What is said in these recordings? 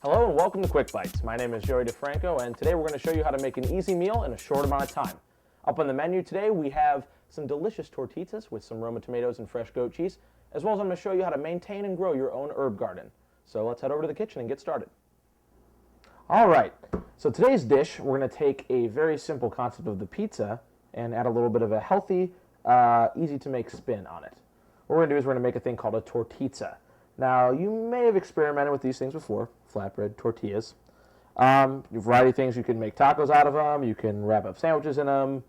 Hello and welcome to Quick Bites. My name is Joey DiFranco and today we're going to show you how to make an easy meal in a short amount of time. Up on the menu today we have some delicious tortitas with some Roma tomatoes and fresh goat cheese, as well as I'm going to show you how to maintain and grow your own herb garden. So let's head over to the kitchen and get started. Alright, so today's dish, we're going to take a very simple concept of the pizza and add a little bit of a healthy, easy to make spin on it. What we're going to do is we're going to make a thing called a tortizza. Now, you may have experimented with these things before, flatbread tortillas. A variety of things. You can make tacos out of them. You can wrap up sandwiches in them,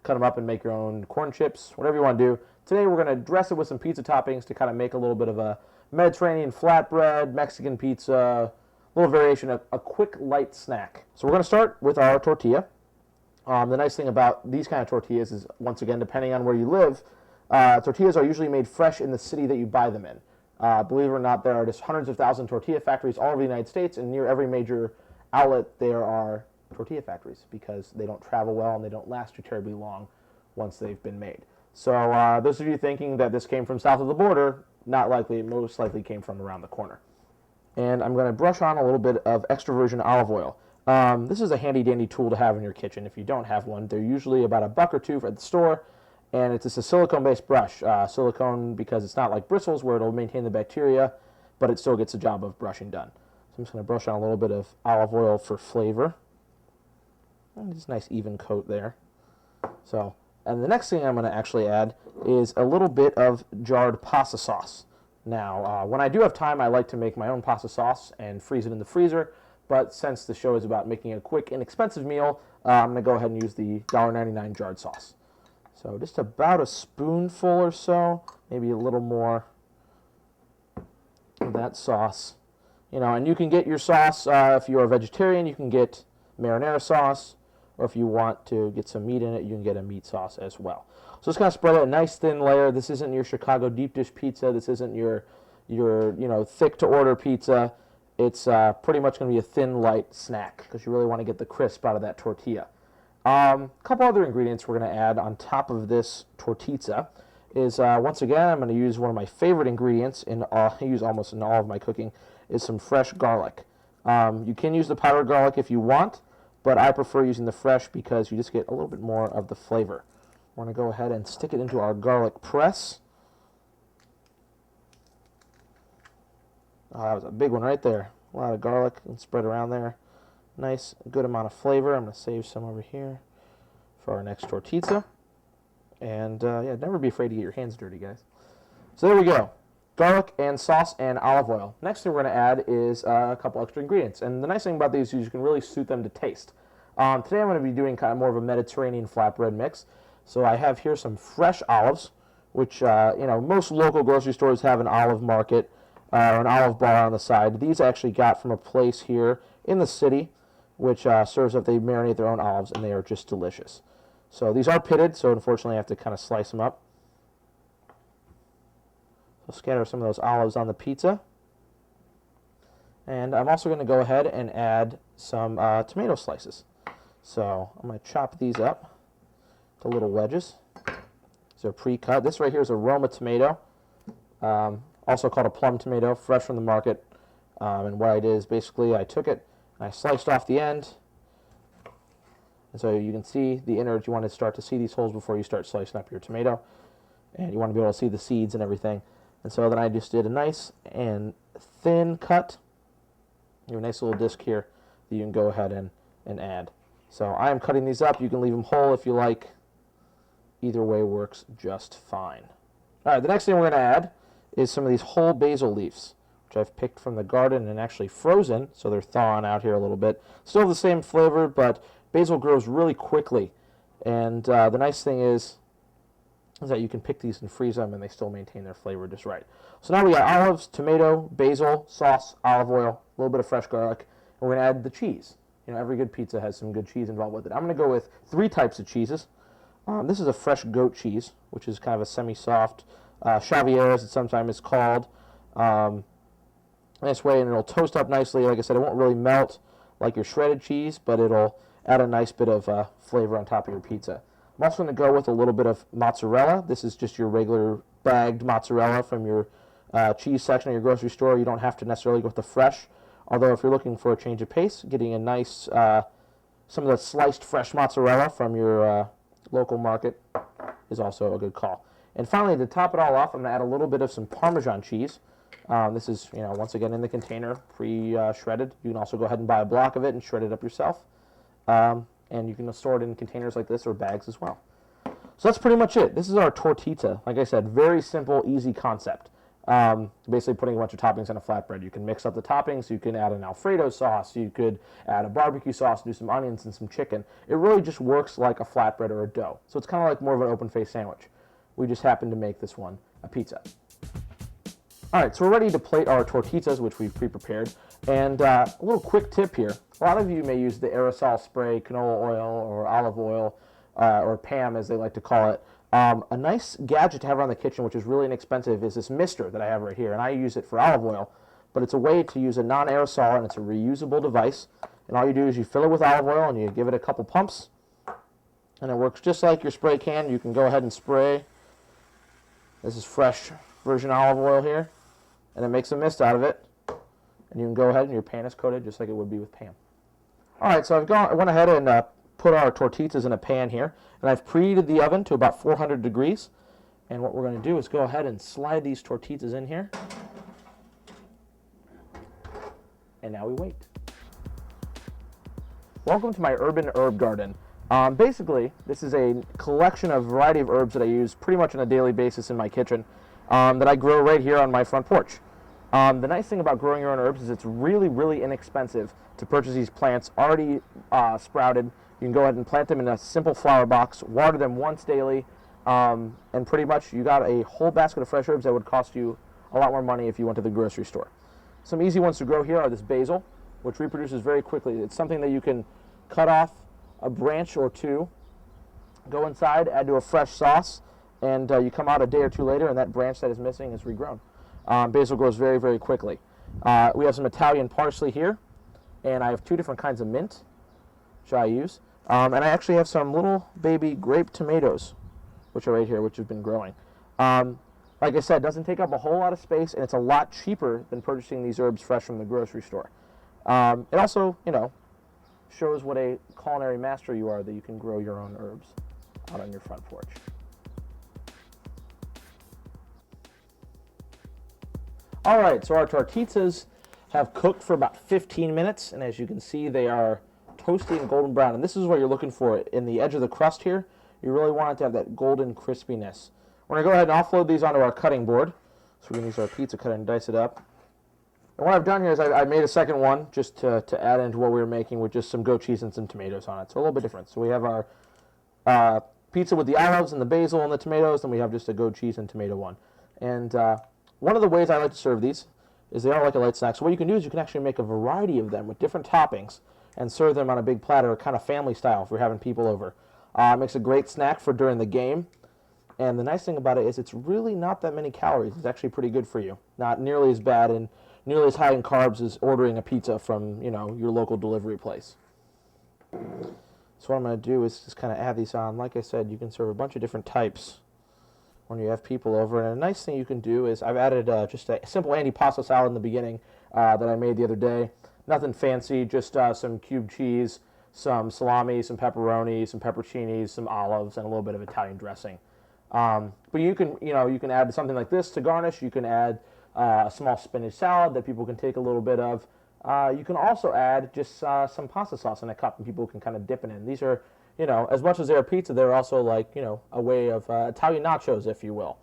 cut them up and make your own corn chips, whatever you want to do. Today, we're going to dress it with some pizza toppings to kind of make a little bit of a Mediterranean flatbread, Mexican pizza, a little variation, a quick, light snack. So we're going to start with our tortilla. The nice thing about these kind of tortillas is, once again, depending on where you live, tortillas are usually made fresh in the city that you buy them in. Believe it or not, there are just hundreds of thousands of tortilla factories all over the United States, and near every major outlet there are tortilla factories because they don't travel well and they don't last too terribly long once they've been made. So those of you thinking that this came from south of the border, not likely. It most likely came from around the corner. And I'm going to brush on a little bit of extra virgin olive oil. This is a handy dandy tool to have in your kitchen. If you don't have one, they're usually about $1 or $2 at the store. And it's a silicone-based brush. Silicone because it's not like bristles where it'll maintain the bacteria, but it still gets the job of brushing done. So I'm just going to brush on a little bit of olive oil for flavor. And just a nice even coat there. And the next thing I'm going to actually add is a little bit of jarred pasta sauce. Now, when I do have time, I like to make my own pasta sauce and freeze it in the freezer. But since the show is about making a quick, inexpensive meal, I'm going to go ahead and use the $1.99 jarred sauce. So just about a spoonful or so, maybe a little more of that sauce. And you can get your sauce, if you're a vegetarian, you can get marinara sauce, or if you want to get some meat in it, you can get a meat sauce as well. So just kind of spread out a nice thin layer. This isn't your Chicago deep dish pizza. This isn't your thick to order pizza. It's pretty much going to be a thin, light snack because you really want to get the crisp out of that tortilla. A couple other ingredients we're going to add on top of this tortizza is, once again, I'm going to use one of my favorite ingredients, I use almost in all of my cooking, is some fresh garlic. You can use the powdered garlic if you want, but I prefer using the fresh because you just get a little bit more of the flavor. We're going to go ahead and stick it into our garlic press. Oh, that was a big one right there. A lot of garlic and spread around there. Nice, good amount of flavor. I'm going to save some over here for our next tortizza. And yeah, never be afraid to get your hands dirty, guys. So there we go. Garlic and sauce and olive oil. Next thing we're going to add is a couple extra ingredients. And the nice thing about these is you can really suit them to taste. Today I'm going to be doing kind of more of a Mediterranean flatbread mix. So I have here some fresh olives, which most local grocery stores have an olive market or an olive bar on the side. These I actually got from a place here in the city, which serves up, they marinate their own olives, and they are just delicious. So these are pitted, so unfortunately I have to kind of slice them up. So scatter some of those olives on the pizza. And I'm also going to go ahead and add some tomato slices. So I'm going to chop these up to little wedges. These are pre-cut. This right here is a Roma tomato, also called a plum tomato, fresh from the market. And what I did is basically I took it, I sliced off the end, and so you can see the innards. You want to start to see these holes before you start slicing up your tomato, and you want to be able to see the seeds and everything. And so then I just did a nice and thin cut. You have a nice little disc here that you can go ahead and add. So I am cutting these up. You can leave them whole if you like. Either way works just fine. All right, the next thing we're going to add is some of these whole basil leaves, which I've picked from the garden and actually frozen, so they're thawing out here a little bit. Still the same flavor, but basil grows really quickly. And the nice thing is that you can pick these and freeze them, and they still maintain their flavor just right. So now we got olives, tomato, basil, sauce, olive oil, a little bit of fresh garlic, and we're going to add the cheese. Every good pizza has some good cheese involved with it. I'm going to go with 3 types of cheeses. This is a fresh goat cheese, which is kind of a semi-soft Xavier, as it sometimes is called. Nice way, and it'll toast up nicely. Like I said, it won't really melt like your shredded cheese, but it'll add a nice bit of flavor on top of your pizza. I'm also going to go with a little bit of mozzarella. This is just your regular bagged mozzarella from your cheese section of your grocery store. You don't have to necessarily go with the fresh. Although if you're looking for a change of pace, getting a nice, some of the sliced fresh mozzarella from your local market is also a good call. And finally, to top it all off, I'm going to add a little bit of some Parmesan cheese. This is, once again in the container, pre-shredded. You can also go ahead and buy a block of it and shred it up yourself. And you can store it in containers like this or bags as well. So that's pretty much it. This is our tortita. Like I said, very simple, easy concept. Basically putting a bunch of toppings on a flatbread. You can mix up the toppings. You can add an Alfredo sauce. You could add a barbecue sauce, do some onions and some chicken. It really just works like a flatbread or a dough. So it's kind of like more of an open-faced sandwich. We just happen to make this one a pizza. All right, so we're ready to plate our tortitas, which we've pre-prepared. And a little quick tip here. A lot of you may use the aerosol spray, canola oil, or olive oil, or PAM as they like to call it. A nice gadget to have around the kitchen, which is really inexpensive, is this mister that I have right here. And I use it for olive oil, but it's a way to use a non-aerosol, and it's a reusable device. And all you do is you fill it with olive oil, and you give it a couple pumps. And it works just like your spray can. You can go ahead and spray. This is fresh virgin olive oil here. And it makes a mist out of it. And you can go ahead and your pan is coated just like it would be with PAM. All right, so I went ahead and put our tortitas in a pan here. And I've preheated the oven to about 400 degrees. And what we're going to do is go ahead and slide these tortitas in here. And now we wait. Welcome to my urban herb garden. Basically, this is a collection of variety of herbs that I use pretty much on a daily basis in my kitchen that I grow right here on my front porch. The nice thing about growing your own herbs is it's really, really inexpensive to purchase these plants already sprouted. You can go ahead and plant them in a simple flower box, water them once daily, and pretty much you got a whole basket of fresh herbs that would cost you a lot more money if you went to the grocery store. Some easy ones to grow here are this basil, which reproduces very quickly. It's something that you can cut off a branch or two, go inside, add to a fresh sauce, and you come out a day or two later and that branch that is missing is regrown. Basil grows very, very quickly. We have some Italian parsley here, and I have two different kinds of mint, which I use. And I actually have some little baby grape tomatoes, which are right here, which have been growing. Like I said, it doesn't take up a whole lot of space, and it's a lot cheaper than purchasing these herbs fresh from the grocery store. It also, shows what a culinary master you are, that you can grow your own herbs out on your front porch. All right, so our tortitas have cooked for about 15 minutes, and as you can see, they are toasty and golden brown. And this is what you're looking for in the edge of the crust here. You really want it to have that golden crispiness. We're going to go ahead and offload these onto our cutting board. So we're going to use our pizza cutter and dice it up. And what I've done here is I made a second one just to add into what we were making with just some goat cheese and some tomatoes on it. So a little bit different. So we have our pizza with the olives and the basil and the tomatoes, then we have just a goat cheese and tomato one. And one of the ways I like to serve these is they are like a light snack. So what you can do is you can actually make a variety of them with different toppings and serve them on a big platter, kind of family style if you're having people over. It makes a great snack for during the game. And the nice thing about it is it's really not that many calories. It's actually pretty good for you. Not nearly as bad and nearly as high in carbs as ordering a pizza from, your local delivery place. So what I'm going to do is just kind of add these on. Like I said, you can serve a bunch of different types when you have people over. And a nice thing you can do is I've added just a simple antipasto salad in the beginning that I made the other day. Nothing fancy, just some cubed cheese, some salami, some pepperoni, some pepperoncinis, some olives, and a little bit of Italian dressing. But you can add something like this to garnish. You can add a small spinach salad that people can take a little bit of. You can also add just some pasta sauce in a cup, and people can kind of dip it in. These are, as much as they're a pizza, they're also like, a way of Italian nachos, if you will.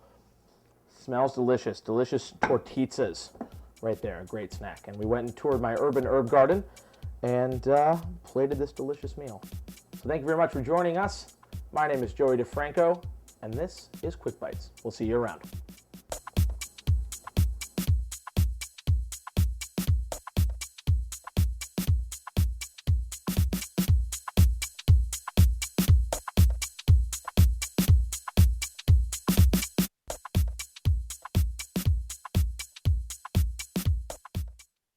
Smells delicious. Delicious tortizzas right there. A great snack. And we went and toured my urban herb garden and plated this delicious meal. So thank you very much for joining us. My name is Joey DiFranco, and this is Quick Bites. We'll see you around.